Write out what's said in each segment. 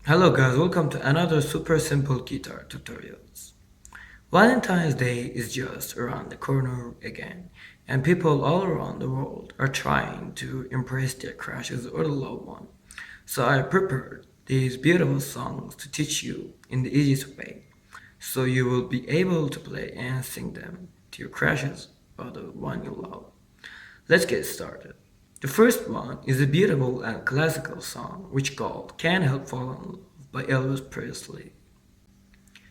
Hello guys, welcome to another super simple guitar tutorials. Valentine's Day is just around the corner again, and people all around the world are trying to impress their crushes or the loved one. So I prepared these beautiful songs to teach you in the easiest way, so you will be able to play and sing them to your crushes or the one you love. Let's get started. The first one is a beautiful and classical song which called Can't Help Falling in Love by Elvis Presley.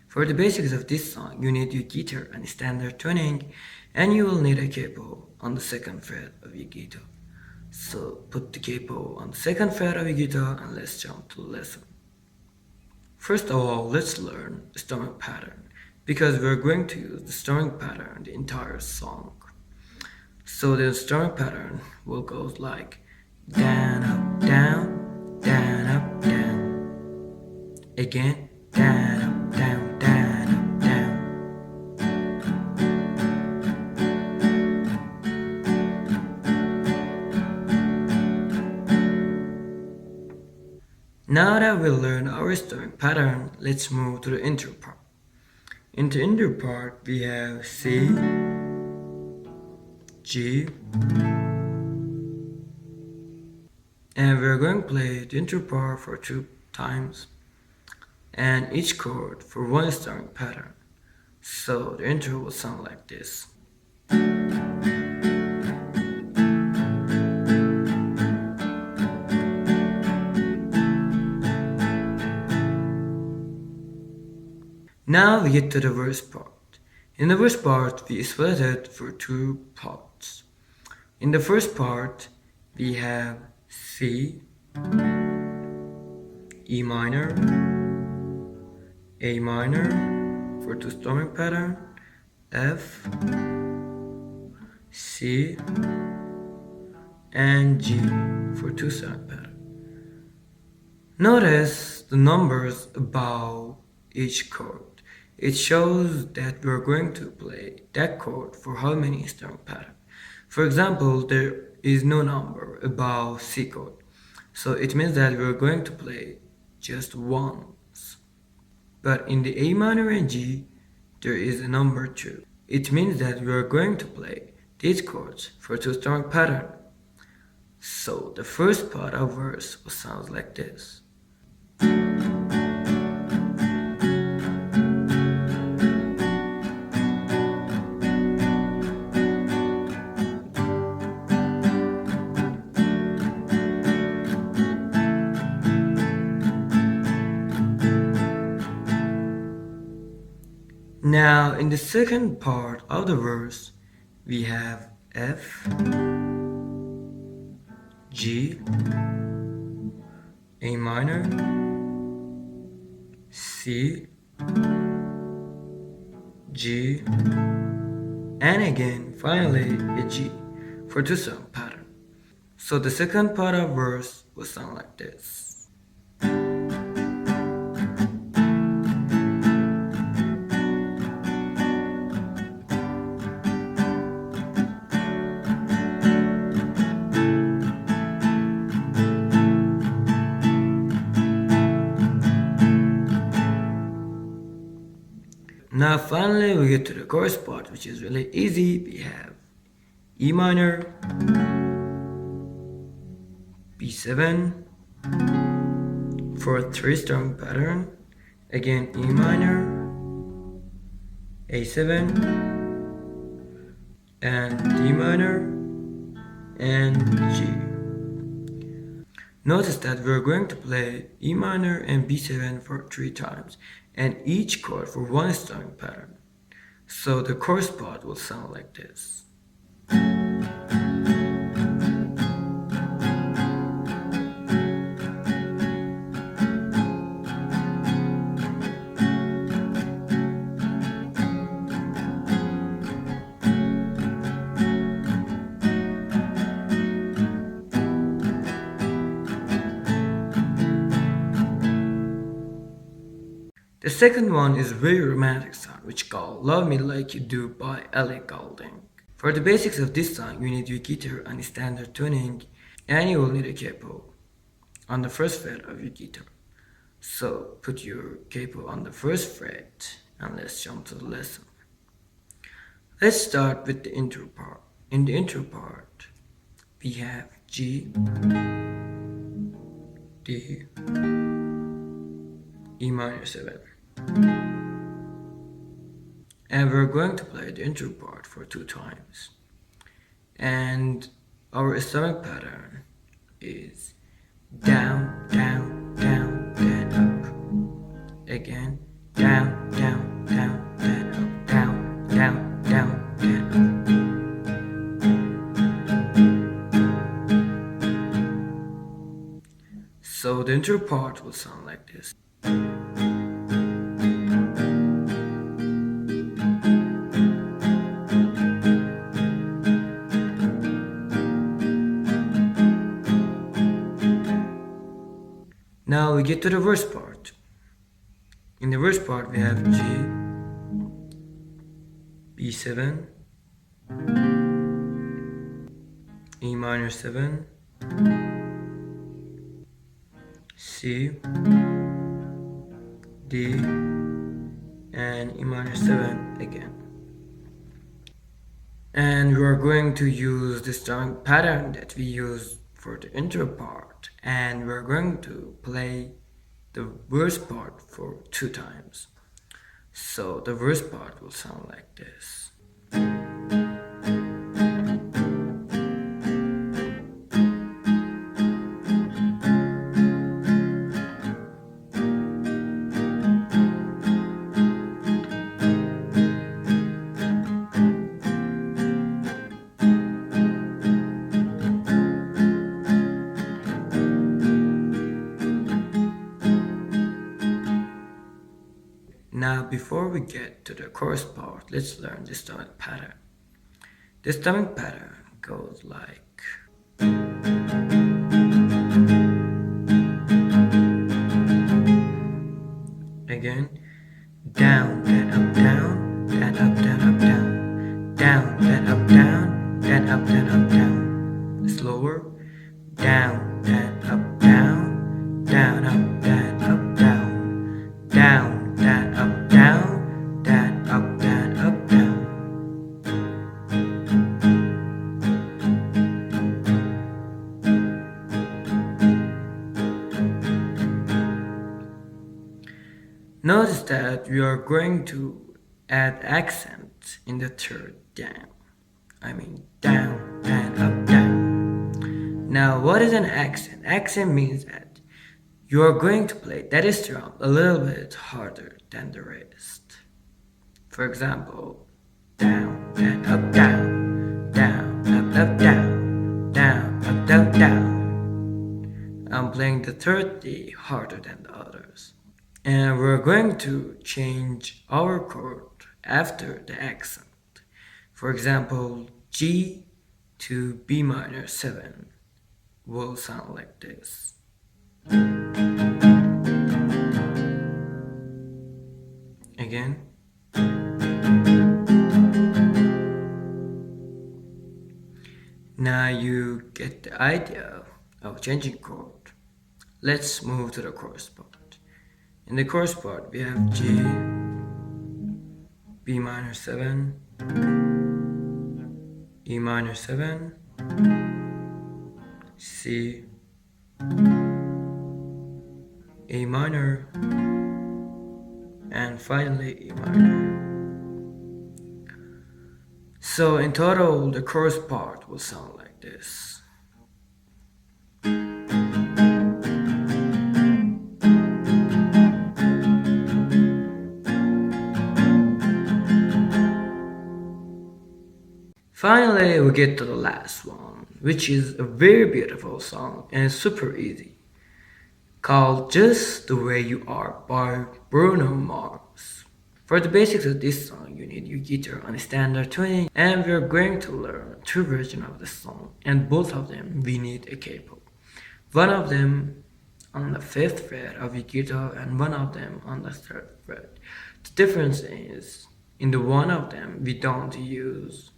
For the basics of this song, you need your guitar and standard tuning, and you will need a capo on the second fret of your guitar. So put the capo on the second fret of your guitar and let's jump to the lesson. First of all, let's learn the strumming pattern because we're going to use the strumming pattern the entire song. So the strumming pattern will go like down, up, down, down, up, down. Again, down, up, down, down, up, down. Now that we learned our strumming pattern, let's move to the intro part. In the intro part, we have C, G, and we're going to play the intro part for 2 times and each chord for one strumming pattern. So the intro will sound like this. Now we get to the verse part. In the verse part, we split it for 2 parts. In the first part, we have C, E minor, A minor for 2 strumming pattern, F, C, and G for 2 strumming pattern. Notice the numbers above each chord. It shows that we're going to play that chord for how many strumming pattern. For example, there is no number above C chord, so it means that we're going to play just once. But in the A minor and G, there is a number 2. It means that we're going to play these chords for 2 strumming pattern. So the first part of verse will sound like this. Now, in the second part of the verse, we have F, G, A minor, C, G, and again, finally, a G for 2 strumming pattern. So the second part of verse will sound like this. Now finally we get to the chorus part, which is really easy. We have E minor, B7 for 3 strumming pattern, again E minor, A7, and D minor, and G. Notice that we're going to play E minor and B7 for 3 times, and each chord for 1 strumming pattern. So the chorus part will sound like this. The second one is a very romantic song which called Love Me Like You Do by Ellie Goulding. For the basics of this song, you need your guitar and standard tuning, and you will need a capo on the first fret of your guitar. So put your capo on the first fret and let's jump to the lesson. Let's start with the intro part. In the intro part, we have G, D, E minor 7. And we're going to play the intro part for 2 times. And our strumming pattern is down, down, down, then up. Again, down, down, down, then up. Down, down, down, then up. So the intro part will sound like this. Now we get to the verse part. In the verse part we have G, B7, E minor 7, C, D, and E minor 7 again. And we are going to use the strumming pattern that we used for the intro part, and we're going to play the verse part for 2 times. So the verse part will sound like this. Now before we get to the chorus part, let's learn the strumming pattern. The strumming pattern goes like again, down, then up, down, then up, then up, down, down, then up, down, then up, then up, down. Slower, down, then up, down, down, up, then up, down, down, then up, down, then up, then up, down. Notice that we are going to add accent in the third down. I mean down, then up, down. Now what is an accent? Accent means that you are going to play that strum a little bit harder than the rest. For example, down, then up, down, down, up, up, down, down, up, down, down. I'm playing the third D harder than the others. And we're going to change our chord after the accent. For example, G to B minor 7 will sound like this. Again. Now you get the idea of changing chord. Let's move to the chorus part. In the chorus part we have G, B minor 7, E minor 7, C, A minor, and finally E minor. So in total the chorus part will sound like this. Finally, we get to the last one, which is a very beautiful song and super easy, called Just the Way You Are by Bruno Mars. For the basics of this song, you need your guitar on a standard tuning, and we're going to learn 2 versions of the song, and both of them we need a capo. One of them on the 5th fret of your guitar and one of them on the 3rd fret. The difference is, in the one of them we don't use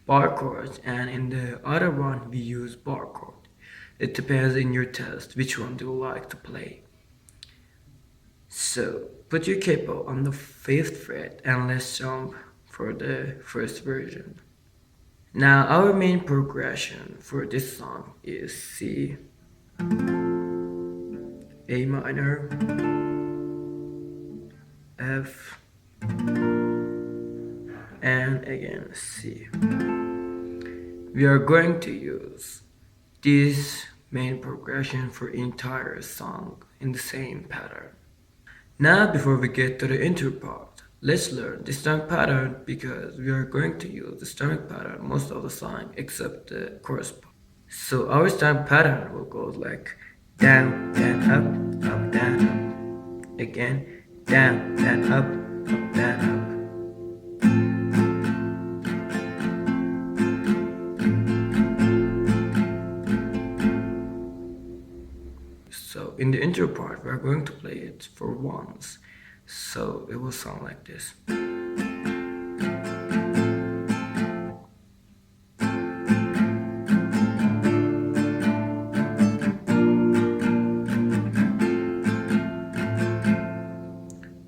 bar chords, and in the other one we use bar chord. It depends in your test which one do you like to play. So put your capo on the 5th fret and let's jump for the first version. Now our main progression for this song is C, A minor, F, and again C. We are going to use this main progression for entire song in the same pattern. Now before we get to the intro part, let's learn the strumming pattern because we are going to use the strumming pattern most of the song except the chorus part. So our strumming pattern will go like down, then up, up, down, up. Again, down, then up, up, down, up. So in the intro part, we are going to play it for once. So it will sound like this.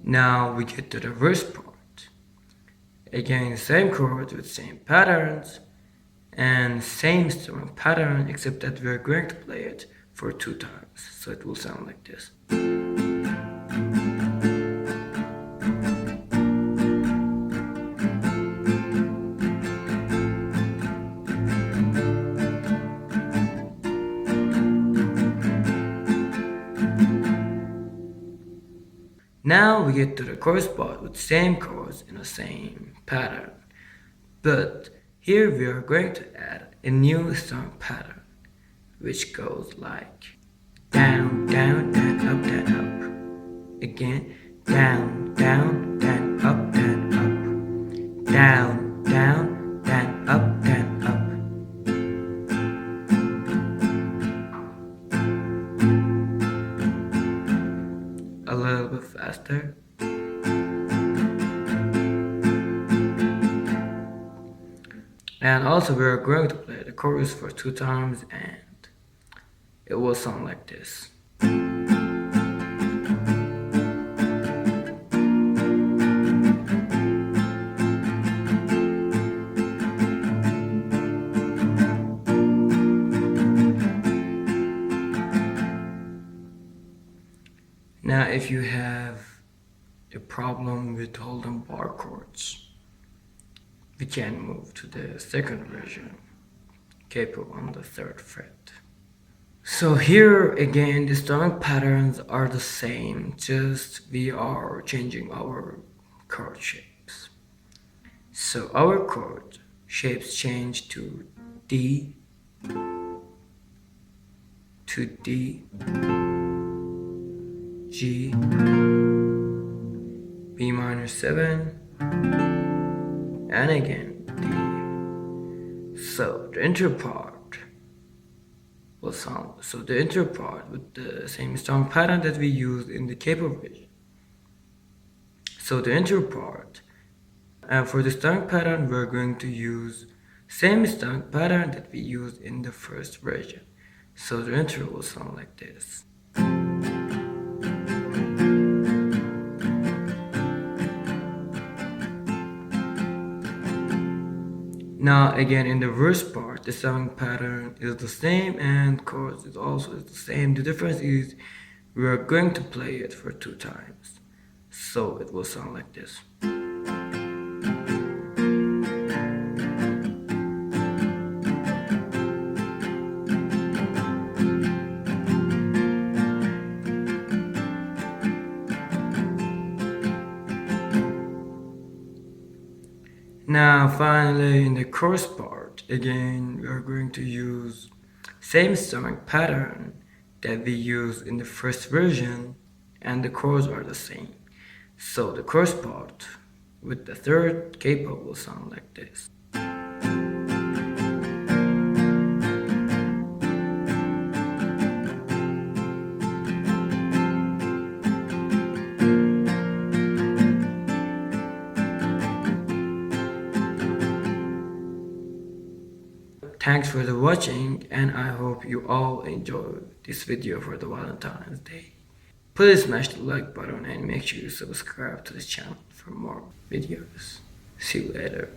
Now we get to the verse part. Again, same chords with same patterns and same strumming pattern, except that we are going to play it for 2 times. So it will sound like this. Now we get to the chorus part with same chords in the same pattern. But here we are going to add a new strumming pattern, which goes like down, down, then up, then up. Again, down, down, then up, then up. Down, down, then up, then up. A little bit faster. And also we are going to play the chorus for 2 times and it will sound like this. Now if you have a problem with holding bar chords, we can move to the second version, Capo on the 3rd fret. So here again the strumming patterns are the same, just we are changing our chord shapes. So our chord shapes change to D, to D, G, B minor 7, and again D. So the intro part will sound, so the intro part with the same strumming pattern that we used in the Capo version. So the intro part, and for the strumming pattern we're going to use same strumming pattern that we used in the first version. So the intro will sound like this. Now again in the verse part, the strumming pattern is the same and chords is also the same. The difference is we are going to play it for 2 times. So it will sound like this. Now finally in the chorus part, again we are going to use same strumming pattern that we used in the first version and the chords are the same. So the chorus part with the 3rd capo will sound like this. Thanks for the watching and I hope you all enjoyed this video for the Valentine's Day. Please smash the like button and make sure you subscribe to this channel for more videos. See you later.